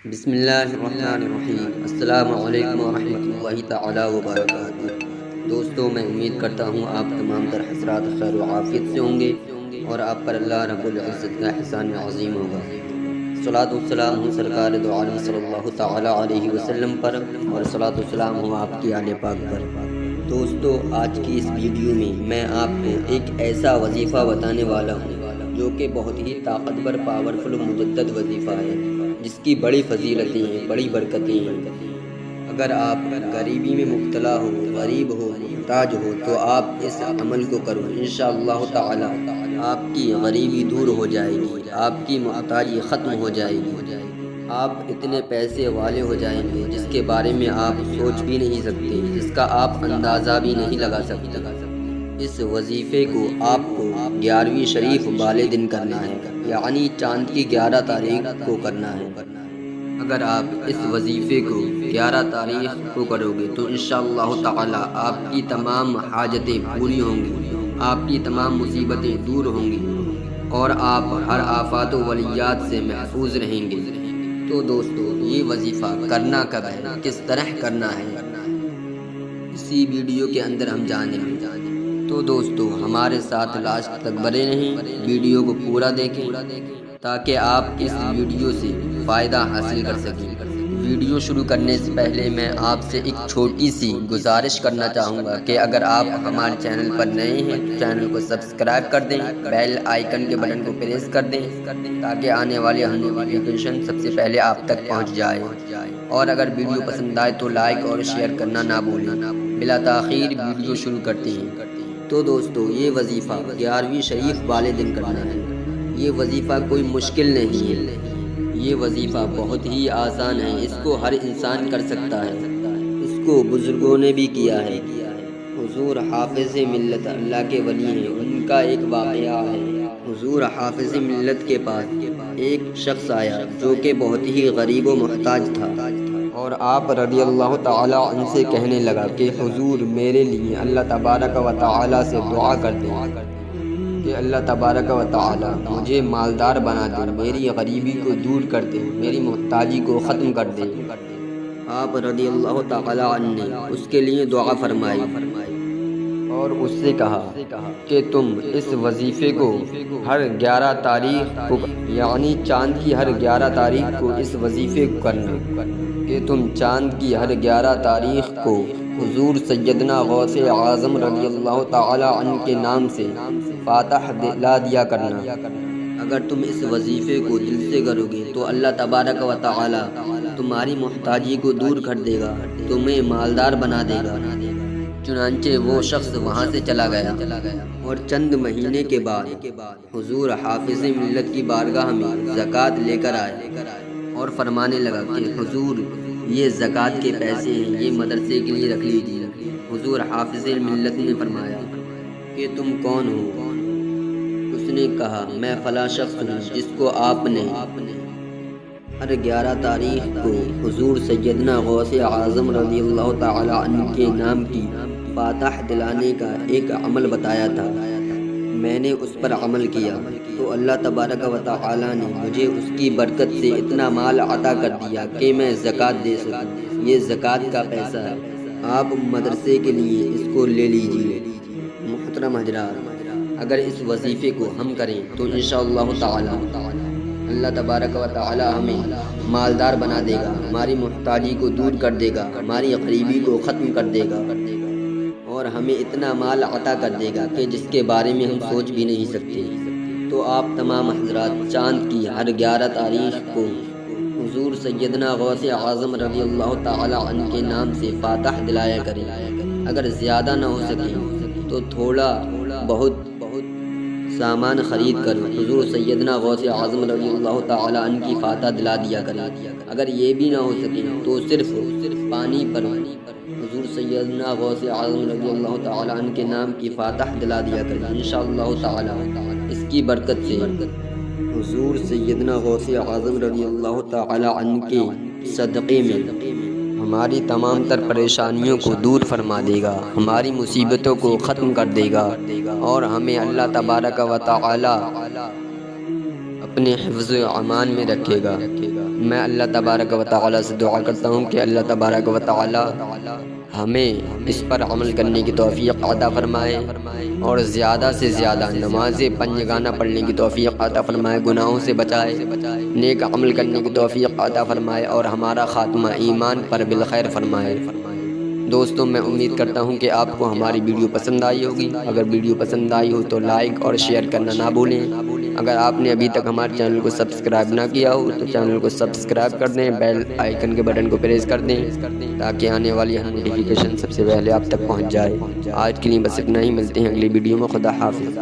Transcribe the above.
بسم اللہ الرحمن الرحیم۔ السلام علیکم ورحمۃ اللہ تعالی وبرکاتہ۔ دوستو، میں امید کرتا ہوں آپ تمام در حضرات خیر و عافیت سے ہوں گے اور آپ پر اللہ رب العزت کا احسان عظیم ہوگا۔ صلاۃ والسلام ہوں سرکار دو عالم صلی اللہ تعالی علیہ وسلم پر، اور صلاۃ والسلام ہوں آپ کی آل پاک پر۔ دوستو، آج کی اس ویڈیو میں میں آپ کو ایک ایسا وظیفہ بتانے والا ہوں جو کہ بہت ہی طاقتور، پاورفل و مجدد وظیفہ ہے، جس کی بڑی فضیلتیں ہیں، بڑی برکتیں ہیں۔ اگر آپ غریبی میں مبتلا ہو، غریب ہو، محتاج ہو، تو آپ اس عمل کو کرو۔ انشاءاللہ تعالی آپ کی غریبی دور ہو جائے گی، آپ کی محتاجی ختم ہو جائے گی، آپ اتنے پیسے والے ہو جائیں گے جس کے بارے میں آپ سوچ بھی نہیں سکتے، جس کا آپ اندازہ بھی نہیں لگا سکتے۔ اس وظیفے کو آپ کو 11ویں شریف والے دن کرنا ہے، یعنی چاند کی 11 تاریخ کو کرنا ہے۔ اگر آپ اس وظیفے کو 11 تاریخ کو کرو گے تو انشاءاللہ تعالی آپ کی تمام حاجتیں پوری ہوں گی، آپ کی تمام مصیبتیں دور ہوں گی، اور آپ ہر آفات و ولیات سے محفوظ رہیں گے۔ تو دوستو، یہ وظیفہ کرنا کب ہے، کس طرح کرنا ہے، اسی ویڈیو کے اندر ہم جانیں گے۔ تو دوستو، ہمارے ساتھ لاسٹ تک بنے رہیں، ویڈیو کو پورا دیکھیں تاکہ آپ اس ویڈیو سے فائدہ حاصل کر سکیں۔ ویڈیو شروع کرنے سے پہلے میں آپ سے ایک چھوٹی سی گزارش کرنا چاہوں گا کہ اگر آپ ہمارے چینل پر نئے ہیں تو چینل کو سبسکرائب کر دیں، بیل آئیکن کے بٹن کو پریس کر دیں تاکہ آنے والی ہر نوٹیفیکیشن سب سے پہلے آپ تک پہنچ جائے۔ اور اگر ویڈیو پسند آئے تو لائک اور شیئر کرنا نہ بھولیں۔ بلا تاخیر ویڈیو شروع کرتے ہیں۔ تو دوستو، یہ وظیفہ 11ویں شریف والے دن کرنا ہے۔ یہ وظیفہ کوئی مشکل نہیں ہے، یہ وظیفہ بہت ہی آسان ہے، اس کو ہر انسان کر سکتا ہے، اس کو بزرگوں نے بھی کیا ہے۔ حضور حافظ ملت اللہ کے ولی ہیں، ان کا ایک واقعہ ہے۔ حضور حافظ ملت کے پاس ایک شخص آیا جو کہ بہت ہی غریب و محتاج تھا، اور آپ رضی اللہ تعالی عنہ سے کہنے لگا کہ حضور، میرے لیے اللہ تبارک و تعالی سے دعا کر دیں کہ اللہ تبارک و تعالی مجھے مالدار بنا دے، میری غریبی کو دور کر دے، میری محتاجی کو ختم کر دے۔ آپ رضی اللہ تعالی عنہ نے اس کے لیے دعا فرمائی اور اس سے کہا کہ تم اس وظیفے کو ہر 11 تاریخ کو، یعنی چاند کی ہر 11 تاریخ کو اس وظیفے کو کرنا، کہ تم چاند کی ہر 11 تاریخ کو حضور سیدنا غوث اعظم رضی اللہ تعالی عنہ کے نام سے فاتح دلا دیا کرنا۔ اگر تم اس وظیفے کو دل سے کرو گے تو اللہ تبارک و تعالی تمہاری محتاجی کو دور کر دے گا، تمہیں مالدار بنا دے گا۔ چنانچہ وہ شخص وہاں سے چلا گیا، اور چند مہینے کے بعد حضور حافظ ملت کی بارگاہ میں زکوٰۃ لے کر آیا اور فرمانے لگا کہ حضور، یہ زکوٰۃ کے پیسے ہیں، یہ مدرسے کے لیے رکھ لیجیے۔ حضور حافظ ملت نے فرمایا کہ تم کون ہو؟ اس نے کہا، میں فلاں شخص ہوں جس کو آپ نے ہر 11 تاریخ کو حضور سیدنا غوث اعظم رضی اللہ تعالی عنہ کے نام کی فاتح دلانے کا ایک عمل بتایا تھا، میں نے اس پر عمل کیا تو اللہ تبارک و تعالی نے مجھے اس کی برکت سے اتنا مال عطا کر دیا کہ میں زکوٰۃ دے سکوں۔ یہ زکوٰۃ کا پیسہ ہے، آپ مدرسے کے لیے اس کو لے لیجیے۔ محترم حضرات، اگر اس وظیفے کو ہم کریں تو انشاءاللہ تعالی اللہ تبارک و تعالی ہمیں مالدار بنا دے گا، ہماری محتاجی کو دور کر دے گا، ہماری غریبی کو ختم کر دے گا، اور ہمیں اتنا مال عطا کر دے گا کہ جس کے بارے میں ہم سوچ بھی نہیں سکتے۔ تو آپ تمام حضرات چاند کی ہر 11 تاریخ کو حضور سیدنا غوث اعظم رضی اللہ تعالی عنہ کے نام سے فاتح دلایا کریں۔ اگر زیادہ نہ ہو سکے تو تھوڑا بہت سامان خرید کر حضور سیدنا غوث اعظم رضی اللہ تعالی عنہ کی فاتح دلا دیا کریں۔ اگر یہ بھی نہ ہو سکے تو صرف پانی پر حضور سیدنا غوث اعظم رضی اللہ تعالی عنہ کے نام کی فاتح دلا دیا کریں۔ انشاءاللہ تعالی اس کی برکت سے حضور سیدنا غوث اعظم رضی اللہ تعالی عنہ کے صدقے میں ہماری تمام تر پریشانیوں کو دور فرما دے گا، ہماری مصیبتوں کو ختم کر دے گا، اور ہمیں اللہ تبارک و تعالی اپنے حفظ و امان میں رکھے گا۔ میں اللہ تبارک و تعالی سے دعا کرتا ہوں کہ اللہ تبارک و تعالی ہمیں اس پر عمل کرنے کی توفیق عطا فرمائے اور زیادہ سے زیادہ نماز پنجگانہ پڑھنے کی توفیق عطا فرمائے، گناہوں سے بچائے، نیک عمل کرنے کی توفیق عطا فرمائے اور ہمارا خاتمہ ایمان پر بالخیر فرمائے۔ دوستوں میں امید کرتا ہوں کہ آپ کو ہماری ویڈیو پسند آئی ہوگی۔ اگر ویڈیو پسند آئی ہو تو لائک اور شیئر کرنا نہ بھولیں۔ اگر آپ نے ابھی تک ہمارے چینل کو سبسکرائب نہ کیا ہو تو چینل کو سبسکرائب کر دیں، بیل آئیکن کے بٹن کو پریس کر دیں تاکہ آنے والی ہر نوٹیفیکیشن سب سے پہلے آپ تک پہنچ جائے۔ آج کے لیے بس اتنا ہی، ملتے ہیں اگلی ویڈیو میں۔ خدا حافظ۔